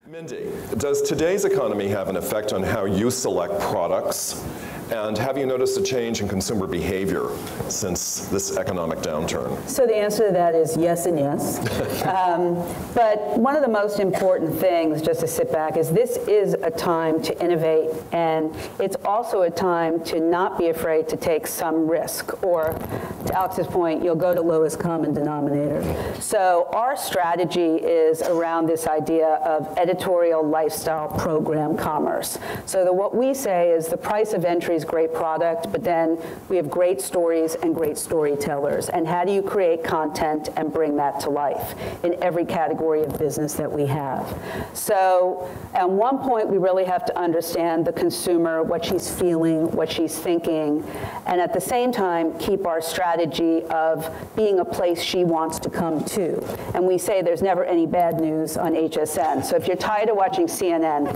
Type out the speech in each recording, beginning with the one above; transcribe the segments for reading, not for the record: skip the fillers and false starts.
Mindy, does today's economy have an effect on how you select products? And have you noticed a change in consumer behavior since this economic downturn? So the answer to that is yes and yes. But one of the most important things, just to sit back, is this is a time to innovate, and it's also a time to not be afraid to take some risk, or to Alex's point, you'll go to lowest common denominator. So our strategy is around this idea of editorial lifestyle program commerce. So what we say is the price of entry is great product, but then we have great stories and great storytellers. And how do you create content and bring that to life in every category of business that we have? So at one point, we really have to understand the consumer, what she's feeling, what she's thinking, and at the same time, keep our strategy of being a place she wants to come to. And we say there's never any bad news on HSN. So if you're tired of watching CNN,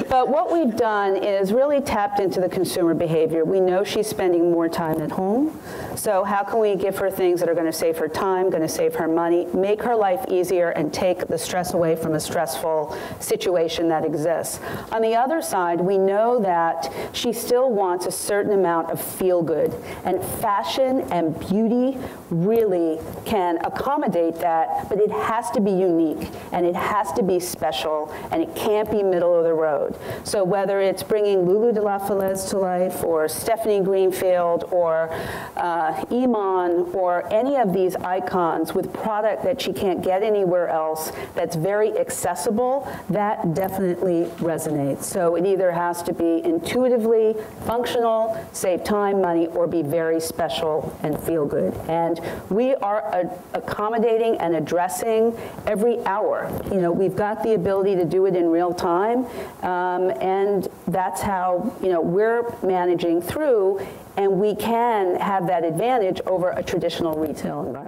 but what we've done is really tapped into the consumer behavior. We know she's spending more time at home. So how can we give her things that are going to save her time, going to save her money, make her life easier, and take the stress away from a stressful situation that exists? On the other side, we know that she still wants a certain amount of feel-good, and fashion and beauty really can accommodate that, but it has to be unique, and it has to be special, and it can't be middle of the road. So whether it's bringing Lulu de la Falaise to life, or Stephanie Greenfield, or Iman, or any of these icons with product that she can't get anywhere else that's very accessible, that definitely resonates. So it either has to be intuitively functional, save time, money, or be very special and feel good. And we are accommodating and addressing every hour. You know, we've got the ability to do it in real time, and that's how, you know, we're managing through, and we can have that advantage over a traditional retail environment.